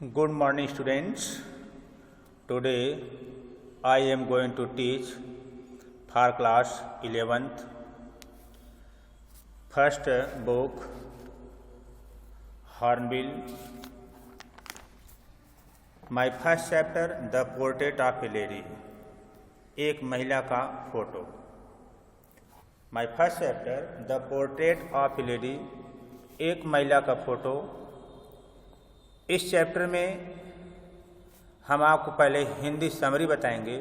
Good morning, students. Today I am going to teach for class 11th first book Hornbill. My first chapter The Portrait of a Lady. एक महिला का photo. My first chapter The Portrait of a Lady. एक महिला का photo. इस chapter में हम आपको पहले हिंदी समरी बताएंगे.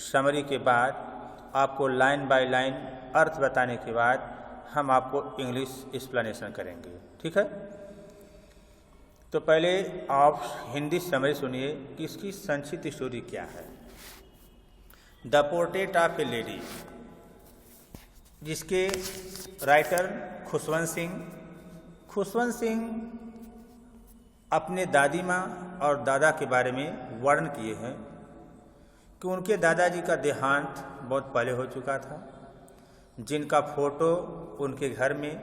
समरी के बाद आपको लाइन बाय लाइन अर्थ बताने के बाद हम आपको इंग्लिश एक्सप्लेनेशन करेंगे. ठीक है. तो पहले आप हिंदी समरी सुनिए कि इसकी संक्षिप्त स्टोरी क्या है. The portrait of A lady, जिसके राइटर खुशवंत सिंह. खुशवंत सिंह अपने दादी माँ और दादा के बारे में वर्णन किए हैं कि उनके दादाजी का देहांत बहुत पहले हो चुका था, जिनका फोटो उनके घर में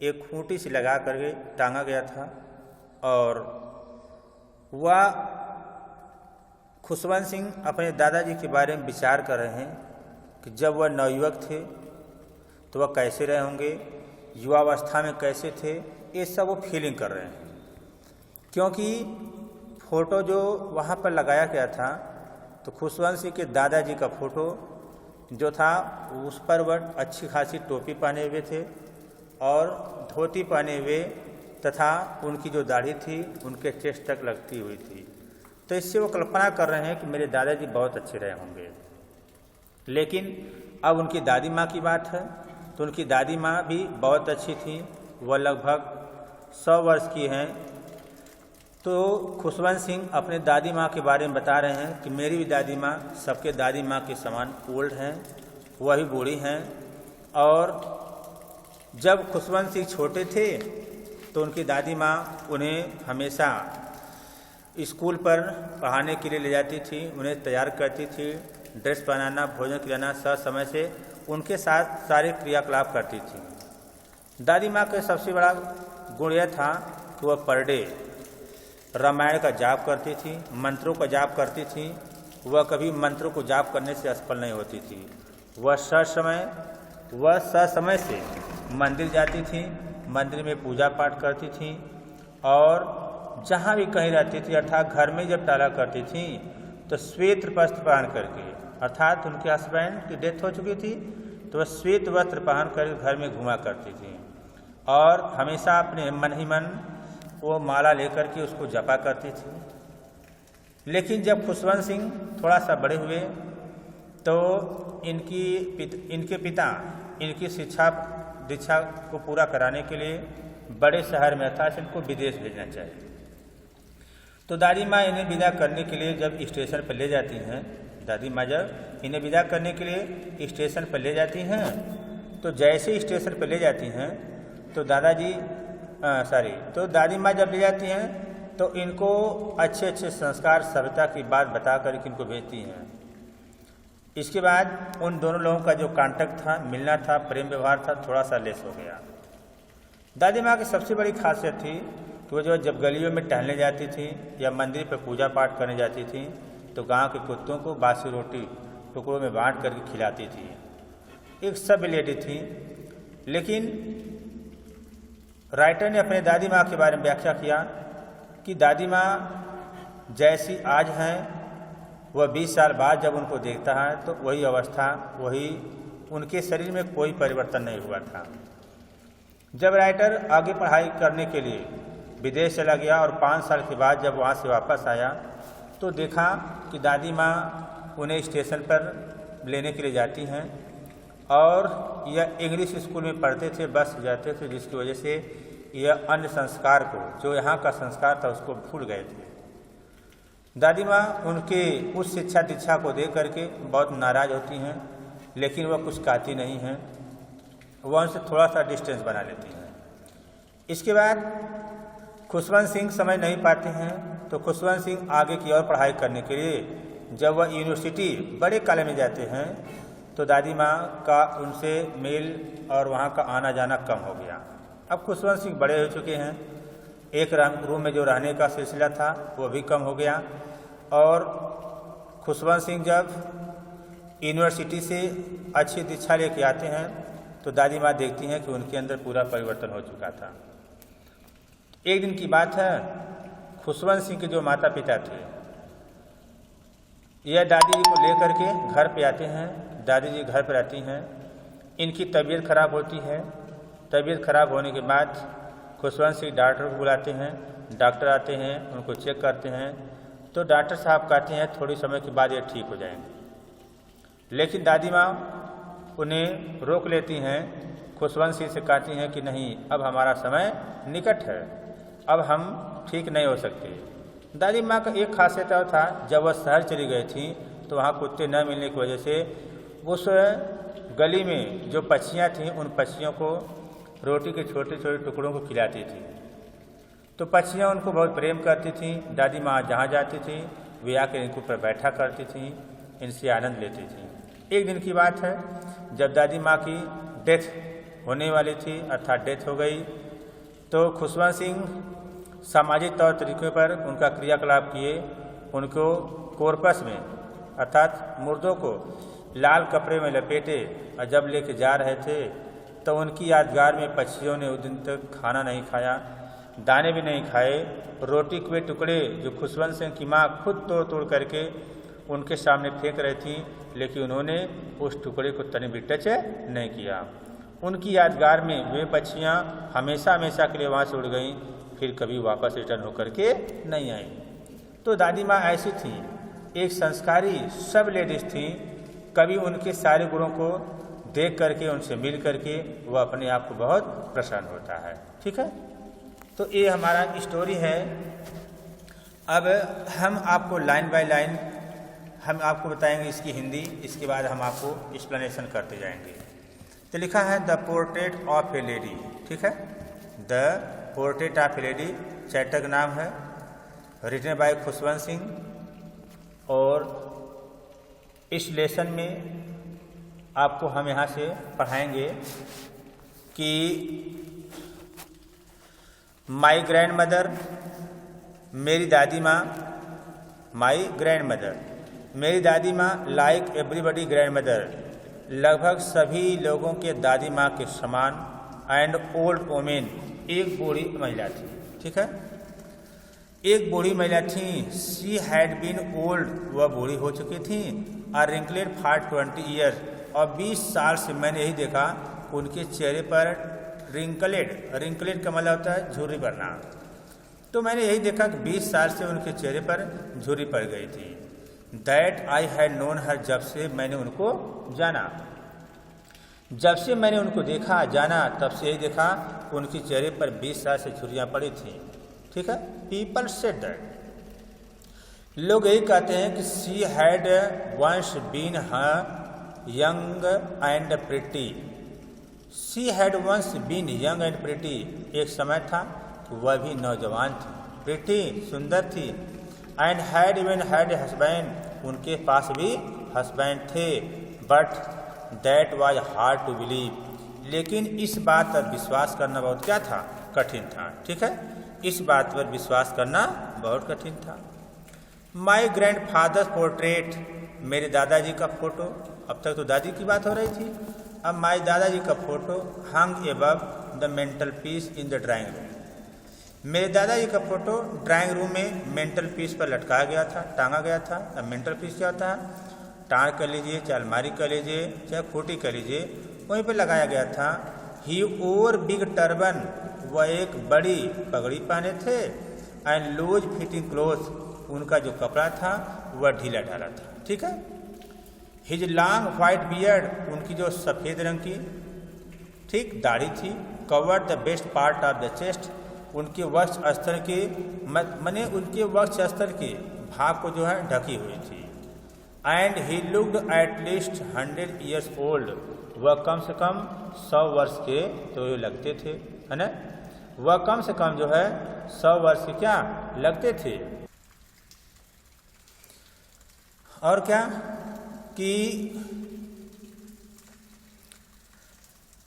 एक खूंटी से लगा करके टांगा गया था. और वह खुशवंत सिंह अपने दादाजी के बारे में विचार कर रहे हैं कि जब वह नवयुवक थे तो वह कैसे रहे होंगे, युवावस्था में कैसे थे, ये सब वो फीलिंग कर रहे हैं. क्योंकि फ़ोटो जो वहाँ पर लगाया गया था तो खुशवंत सिंह के दादाजी का फ़ोटो जो था उस पर वह अच्छी खासी टोपी पहने हुए थे और धोती पहने हुए, तथा उनकी जो दाढ़ी थी उनके चेस्ट तक लगती हुई थी. तो इससे वो कल्पना कर रहे हैं कि मेरे दादाजी बहुत अच्छे रहे होंगे. लेकिन अब उनकी दादी माँ की बात है तो उनकी दादी माँ भी बहुत अच्छी थी. वह लगभग 100 वर्ष की हैं. तो खुशवंत सिंह अपने दादी माँ के बारे में बता रहे हैं कि मेरी भी दादी माँ सबके दादी माँ के समान ओल्ड हैं, वह भी बूढ़ी हैं. और जब खुशवंत सिंह छोटे थे तो उनकी दादी माँ उन्हें हमेशा स्कूल पर पढ़ाने के लिए ले जाती थी, उन्हें तैयार करती थी, ड्रेस पहनाना, भोजन खिलाना, सब समय से उनके साथ सारे क्रियाकलाप करती थी. दादी माँ का सबसे बड़ा गुण यह था कि वह पर डे रामायण का जाप करती थी, मंत्रों का जाप करती थी. वह कभी मंत्रों को जाप करने से असफल नहीं होती थी. वह ससमय से मंदिर जाती थी, मंदिर में पूजा पाठ करती थी. और जहाँ भी कहीं रहती थी, अर्थात घर में जब टाला करती थी तो श्वेत वस्त्र पहन करके, अर्थात उनके हस्बैंड की डेथ हो चुकी थी तो वह श्वेत वस्त्र पहन कर घर में घुमा करती थी. और हमेशा अपने मन ही मन वो माला लेकर के उसको जपा करती थी. लेकिन जब खुशवंत सिंह थोड़ा सा बड़े हुए तो इनके पिता इनकी शिक्षा दीक्षा को पूरा कराने के लिए बड़े शहर में अर्थात इनको विदेश भेजना चाहिए. तो दादी माँ इन्हें विदा करने के लिए जब स्टेशन पर ले जाती हैं, दादी माँ जब इन्हें विदा करने के लिए स्टेशन पर ले जाती हैं तो जैसे ही स्टेशन पर ले जाती हैं तो तो दादी माँ जब ले जाती हैं तो इनको अच्छे अच्छे संस्कार सभ्यता की बात बता कर इनको भेजती हैं. इसके बाद उन दोनों लोगों का जो कांटेक्ट था, मिलना था, प्रेम व्यवहार था, थोड़ा सा लेस हो गया. दादी माँ की सबसे बड़ी खासियत थी कि वो जब गलियों में टहलने जाती थी या मंदिर पर पूजा पाठ करने जाती थी तो गांव के कुत्तों को बासी रोटी टुकड़ों में बांट करके खिलाती थी. एक सभ्य लेडी थी. लेकिन राइटर ने अपने दादी माँ के बारे में व्याख्या किया कि दादी माँ जैसी आज हैं वह 20 साल बाद जब उनको देखता है तो वही अवस्था, वही, उनके शरीर में कोई परिवर्तन नहीं हुआ था. जब राइटर आगे पढ़ाई करने के लिए विदेश चला गया और 5 साल के बाद जब वहाँ से वापस आया तो देखा कि दादी माँ उन्हें स्टेशन पर लेने के लिए जाती हैं. और यह इंग्लिश स्कूल में पढ़ते थे, बस जाते थे, जिसकी वजह से यह अन्य संस्कार को, जो यहाँ का संस्कार था, उसको भूल गए थे. दादी माँ उनके उस शिक्षा दीक्षा को देख करके बहुत नाराज़ होती हैं, लेकिन वह कुछ कहती नहीं हैं. वह उनसे थोड़ा सा डिस्टेंस बना लेती हैं. इसके बाद खुशवंत सिंह समझ नहीं पाते हैं तो खुशवंत सिंह आगे की और पढ़ाई करने के लिए जब वह यूनिवर्सिटी बड़े कॉलेज में जाते हैं तो दादी माँ का उनसे मेल और वहाँ का आना जाना कम हो गया. अब खुशवंत सिंह बड़े हो चुके हैं एक रूम में जो रहने का सिलसिला था वो भी कम हो गया। और खुशवंत सिंह जब यूनिवर्सिटी से अच्छी दीक्षा लेके आते हैं तो दादी माँ देखती हैं कि उनके अंदर पूरा परिवर्तन हो चुका था। एक दिन की बात है, खुशवंत सिंह के जो माता पिता थे यह दादी जी को लेकर के घर पे आते हैं। दादी जी घर पर आती हैं, इनकी तबीयत खराब होती है। तबीयत खराब होने के बाद खुशवंत सिंह डॉक्टर को बुलाते हैं। डॉक्टर आते हैं, उनको चेक करते हैं तो डॉक्टर साहब कहते हैं थोड़ी समय के बाद ये ठीक हो जाएंगे। लेकिन दादी माँ उन्हें रोक लेती हैं, खुशवंत सिंह से कहती हैं कि नहीं, अब हमारा समय निकट है, अब हम ठीक नहीं हो सकते। दादी माँ का एक खासियत और था, जब वह शहर चली गई थी तो वहाँ कुत्ते न मिलने की वजह से उस गली में जो पक्षियाँ थीं उन पक्षियों को रोटी के छोटे छोटे टुकड़ों को खिलाती थी। तो पक्षियाँ उनको बहुत प्रेम करती थीं। दादी माँ जहाँ जाती थी वे आकर इनके ऊपर बैठा करती थीं, इनसे आनंद लेती थीं। एक दिन की बात है, जब दादी माँ की डेथ होने वाली थी अर्थात डेथ हो गई, तो खुशवंत सिंह सामाजिक तौर तरीक़ों पर उनका क्रियाकलाप किए। उनको कोरपस में अर्थात मुर्दों को लाल कपड़े में लपेटे और जब लेके जा रहे थे तो उनकी यादगार में पक्षियों ने उस दिन तक खाना नहीं खाया, दाने भी नहीं खाए। रोटी के टुकड़े जो खुशवंत सिंह की माँ खुद तोड़ तोड़ करके उनके सामने फेंक रही थी, लेकिन उन्होंने उस टुकड़े को तनी भी टच नहीं किया। उनकी यादगार में वे पक्षियाँ हमेशा हमेशा के लिए वहाँ से उड़ गईं, फिर कभी वापस रिटर्न होकर के नहीं आई। तो दादी माँ ऐसी थी, एक संस्कारी सब लेडीज थी। कभी उनके सारे गुणों को देख करके, उनसे मिल करके वह अपने आप को बहुत प्रसन्न होता है। ठीक है, तो ये हमारा स्टोरी है। अब हम आपको लाइन बाय लाइन हम आपको बताएंगे इसकी हिंदी, इसके बाद हम आपको एक्सप्लेनेशन करते जाएंगे। तो लिखा है the portrait of A lady. ठीक है, the portrait of A lady chapter का नाम है, रिटन बाय खुशवंत सिंह। और इस लेसन में आपको हम यहाँ से पढ़ाएंगे कि माई ग्रैंड मदर, मेरी दादी माँ, माई ग्रैंड मदर, मेरी दादी माँ लाइक एवरीबडी ग्रैंड मदर, लगभग सभी लोगों के दादी माँ के समान। एंड ओल्ड वोमेन, एक बूढ़ी महिला थी। ठीक है, एक बूढ़ी महिला थी। शी हैड बीन ओल्ड, वह बूढ़ी हो चुकी थी। और रिंकलेड फॉर 20 ईयर्स, और 20 साल से मैंने यही देखा उनके चेहरे पर रिंकलेड, रिंकलेड का मतलब होता है झुर्री पड़ना। तो मैंने यही देखा कि 20 साल से उनके चेहरे पर झुर्री पड़ गई थी। दैट आई हैड नोन हर, जब से मैंने उनको जाना, जब से मैंने उनको देखा जाना तब से यही देखा उनके चेहरे पर 20 साल से झुर्रियाँ पड़ी थी। ठीक है, पीपल सेड दैट, लोग यही कहते हैं कि she had once been her young and pretty. She had once been young and pretty, एक समय था वह भी नौजवान थी, प्रिटी सुंदर थी। And had even had husband, उनके पास भी हस्बैंड थे। But that was hard to believe, लेकिन इस बात पर विश्वास करना बहुत क्या था, कठिन था। ठीक है, इस बात पर विश्वास करना बहुत कठिन था। माई ग्रैंड फादर्स पोर्ट्रेट, मेरे दादाजी का फोटो, अब तक तो दादी की बात हो रही थी, अब माई दादाजी का photo hung above the mental peace in the drawing room. मेरे दादाजी का फोटो ड्राइंग रूम में मेंटल पीस पर लटकाया गया था, टांगा गया था। अब मेंटल पीस क्या होता है, टाँग कर लीजिए, चाहे अलमारी कर लीजिए, चाहे खूटी कर लीजिए, वहीं पर लगाया गया था। ही ओवर बिग टर्बन, वह एक बड़ी पगड़ी पहने थे। एंड लूज फिटिंग क्लोथ, उनका जो कपड़ा था वह ढीला ढाला था। ठीक है, हिज लॉन्ग व्हाइट बियर्ड, उनकी जो सफ़ेद रंग की ठीक दाढ़ी थी। Covered the best part of the chest, उनके वक्ष स्थल के मने उनके वक्ष स्थल के भाग को जो है ढकी हुई थी। And he looked at least 100 years old, वह कम से कम 100 वर्ष के तो लगते थे, है ना, वह कम से कम जो है 100 वर्ष के क्या लगते थे। और क्या कि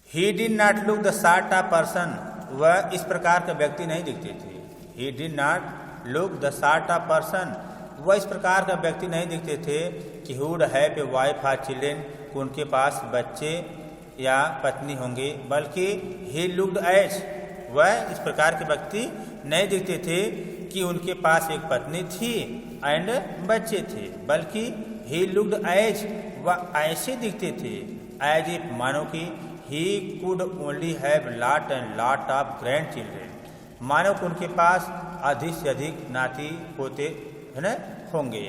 he did not look the sort of person, वह इस प्रकार का व्यक्ति नहीं दिखते थे। He did not look the sort of person, वह इस प्रकार का व्यक्ति नहीं दिखते थे कि वुड हैव ए वाइफ और चिल्ड्रन, उनके पास बच्चे या पत्नी होंगे, बल्कि ही लुक्ड एज, वह इस प्रकार के व्यक्ति नहीं दिखते थे कि उनके पास एक पत्नी थी एंड बच्चे थे, बल्कि ही लुक्ड एज, वह ऐसे दिखते थे एज इफ, मानो कि he could only have lot and lot of grand children, मानो कि उनके पास अधिक से अधिक नाती पोते है ना होंगे।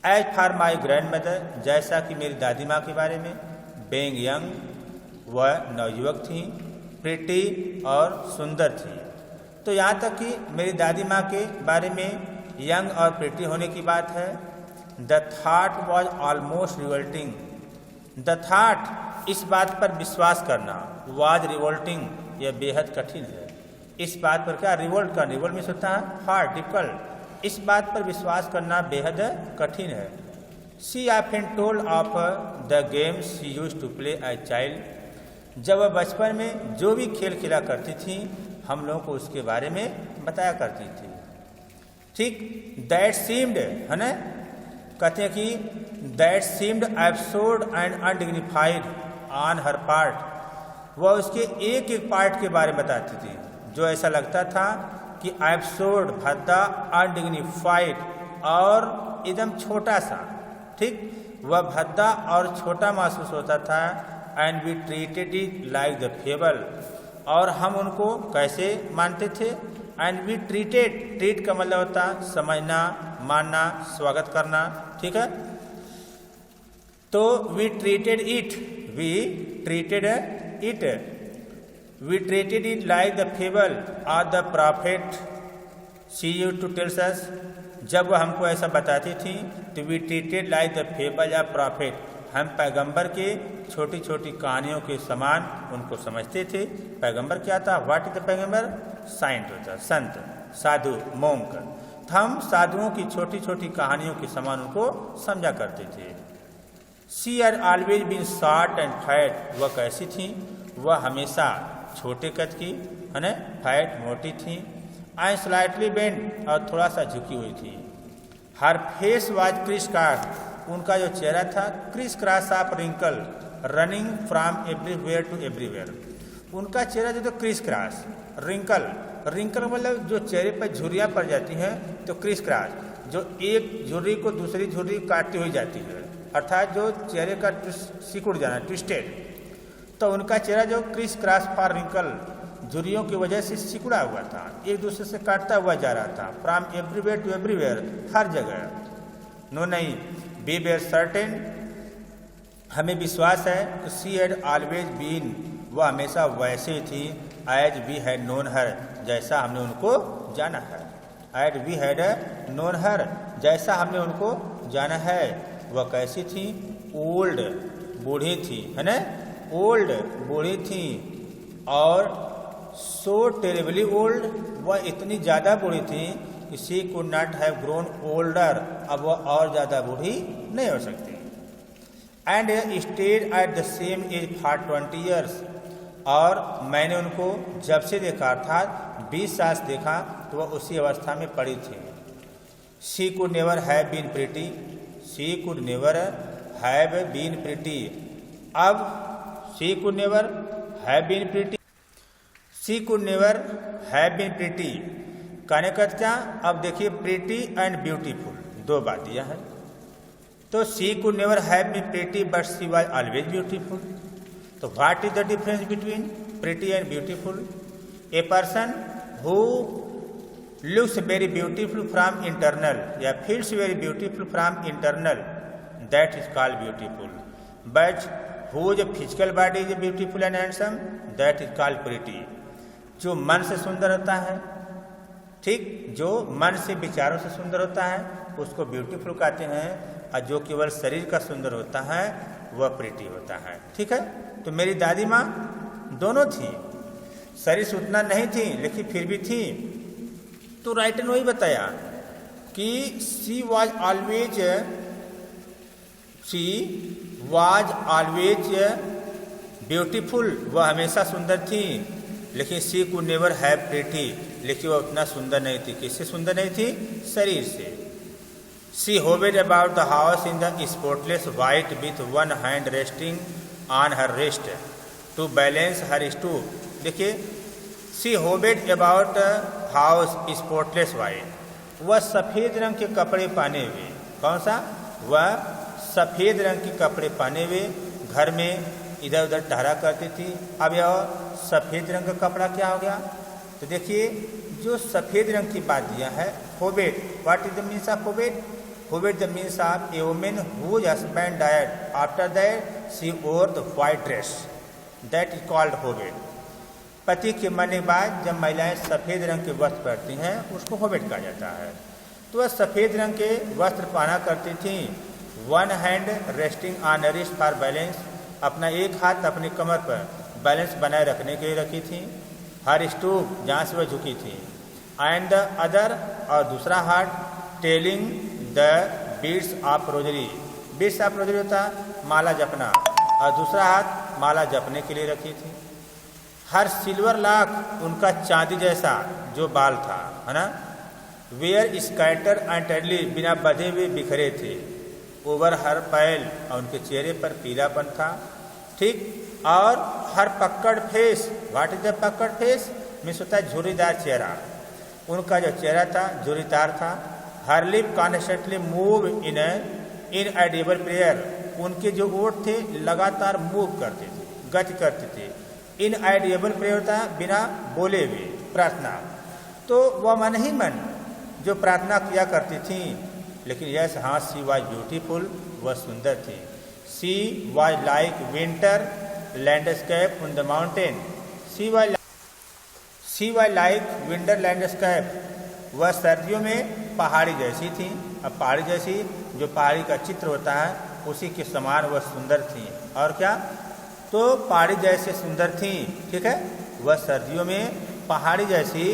As for my grandmother, जैसा कि मेरी दादी माँ के बारे में, बेइंग यंग, वह नवयुवक थी, प्रिटी और सुंदर थी। तो यहाँ तक कि मेरी दादी माँ के बारे में यंग और प्रिटी होने की बात है। The thought was almost revolting, the thought, इस बात पर विश्वास करना, वॉज रिवोल्टिंग, यह बेहद कठिन है। इस बात पर क्या रिवोल्ट करना, रिवोल्ट में होता है हार्ड, डिफिकल्ट, इस बात पर विश्वास करना बेहद कठिन है। She often told of the games she used to play as child, जब वह बचपन में जो भी खेल खेला करती थी हम लोगों को उसके बारे में बताया करती थी। ठीक, दैट सीम्ड, है ना, कहते हैं कि that seemed absurd and undignified on her part, वह उसके एक एक पार्ट के बारे में बताती थी जो ऐसा लगता था कि एब्सर्ड, भद्दा, अनडिग्निफाइड और एकदम छोटा सा, ठीक, वह भद्दा और छोटा महसूस होता था। And we treated it like the fable, और हम उनको कैसे मानते थे, एंड वी ट्रीटेड, ट्रीट का मतलब होता समझना, मानना, स्वागत करना, ठीक है। तो we treated it, we treated it, we treated it like the fable और the prophet she used to tells us, जब वह हमको ऐसा बताती थी तो we treated like the fable या प्रॉफिट, हम पैगंबर के छोटी छोटी कहानियों के समान उनको समझते थे। पैगंबर क्या था, व्हाट इज द पैगंबर, साइंट होता, संत, साधु, मोंक, तो हम साधुओं की छोटी छोटी कहानियों के समान उनको समझा करते थे। She are always been short and fat, वह कैसी थी, वह हमेशा छोटे कद की, है ना, फैट, मोटी थी, एंड स्लाइटली बेंड, और थोड़ा सा झुकी हुई थी। Her face was criss cross, उनका जो चेहरा था criss cross of wrinkle running from everywhere to everywhere, उनका चेहरा जो तो क्रिस क्रॉस, रिंकल, रिंकल मतलब जो चेहरे पर झुर्रियाँ पड़ जाती हैं, तो क्रिस क्रॉस, जो एक झुर्री को दूसरी झुर्री काटती हुई जाती है, अर्थात जो चेहरे का सिकुड़ जाना, ट्विस्टेड, तो उनका चेहरा जो क्रिस क्रॉस फॉर रिंकल, झुर्रियों की वजह से सिकुड़ा हुआ था, एक दूसरे से काटता हुआ जा रहा था। फ्रॉम एवरीवेयर टू एवरीवेयर, हर जगह। नो नहीं, बी वेयर सर्टेन, हमें विश्वास है कि शी हैड ऑलवेज बीन, वह हमेशा वैसे थी, as we had known her, जैसा हमने उनको जाना है। As we had known her, जैसा हमने उनको जाना है। वह कैसी थी, ओल्ड, बूढ़ी थी, है ना, ओल्ड, बूढ़ी थी, और सो टेरेबली ओल्ड, वह इतनी ज़्यादा बूढ़ी थी कि she could not have grown older, अब वह और ज़्यादा बूढ़ी नहीं हो सकती। And stayed at the same age for 20 years, और मैंने उनको जब से देखा, अर्थात 20 साल से देखा, तो वह उसी अवस्था में पड़ी थी। She could never have been pretty, she could never have been pretty, अब she could never have been pretty, she could never have been pretty, कहने का क्या, अब देखिए प्रिटी एंड ब्यूटीफुल दो बात यह है। तो she could never have been pretty but she was always beautiful, तो what is the difference between pretty and beautiful, a person who looks very beautiful from internal या feels very beautiful from internal, that is called beautiful, but whose physical body is beautiful and handsome, that is called pretty, जो मन से सुंदर होता है, ठीक, जो मन से विचारों से सुंदर होता है उसको ब्यूटीफुल कहते हैं, और जो केवल शरीर का सुंदर होता है वह प्रिटी होता है। ठीक है, तो मेरी दादी माँ दोनों थी, शरीर से उतना नहीं थी लेकिन फिर भी थी। तो राइटर ने वही बताया कि शी वॉज ऑलवेज ब्यूटीफुल, वह हमेशा सुंदर थी, लेकिन she could never have pretty, लेकिन वह उतना सुंदर नहीं थी। किससे सुंदर नहीं थी? शरीर से। She hovered about the house in the spotless white with one hand resting on her rest to balance her stoop. देखिए, she hovered about house spotless white. वह सफ़ेद रंग के कपड़े पहने हुए, कौन सा? वह सफ़ेद रंग के कपड़े पहने हुए घर में इधर उधर टहरा करती थी। अब यह सफ़ेद रंग का कपड़ा क्या हो गया? तो देखिए, जो सफ़ेद रंग की बात दिया है, hovered, what is the means of hovered? Hovered the means of a woman whose husband died after that she wore the white dress, that is called hovered. पति के मरने के बाद जब महिलाएं सफ़ेद रंग के वस्त्र पहनती हैं, उसको होवेड कहा जाता है। तो वह सफ़ेद रंग के वस्त्र पहना करती थी। One hand resting on wrist for balance, अपना एक हाथ अपनी कमर पर बैलेंस बनाए रखने के लिए रखी थी। हर स्टूप, जहाँ से वह झुकी थी। एंड द अदर, और दूसरा हाथ telling the beads of rosary. Beads of rosary होता माला जपना, और दूसरा हाथ माला जपने के लिए रखी थी। हर सिल्वर लाख, उनका चांदी जैसा जो बाल था, है ना, वेयर स्कैटर एंड टेडली, बिना बधे हुए बिखरे थे। ओवर हर पैल, और उनके चेहरे पर पीलापन था। ठीक, और हर पकड़ फेस, व्हाट इज द पकड़ फेस? मीन्स होता है झुर्रीदार चेहरा। उनका जो चेहरा था झुर्रीदार था। Her lip constantly move in inaudible prayer, उनके जो ओठ थे लगातार मूव करते थे, गति करते थे। इनएडिबल प्रेयर होता है बिना बोले हुए प्रार्थना। तो वह मन ही मन जो प्रार्थना किया करती थी। लेकिन यस, हाँ, शी वॉज ब्यूटीफुल, वह सुंदर थी। She was like winter landscape on the mountain. She was like winter landscape, वह सर्दियों में पहाड़ी जैसी थी। अब पहाड़ी जैसी, जो पहाड़ी का चित्र होता है, उसी के समान वह सुंदर थी। और क्या? तो पहाड़ी जैसे सुंदर थी। ठीक है, वह सर्दियों में पहाड़ी जैसी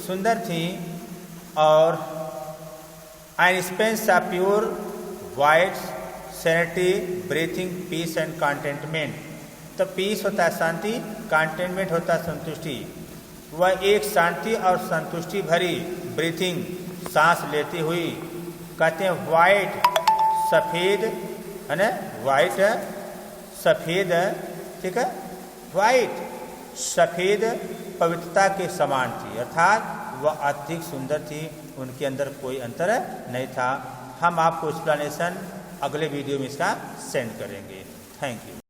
सुंदर थी। और an expanse of pure white serenity breathing peace and contentment. तो पीस होता है शांति, कंटेनमेंट होता है संतुष्टि। वह एक शांति और संतुष्टि भरी ब्रीथिंग, सांस लेती हुई, कहते हैं वाइट, सफ़ेद, है ना, वाइट सफ़ेद, ठीक है, वाइट सफ़ेद पवित्रता के समान थी। अर्थात वह अत्यधिक सुंदर थी, उनके अंदर कोई अंतर नहीं था। हम आपको एक्सप्लेनेशन अगले वीडियो में इसका सेंड करेंगे। Thank you.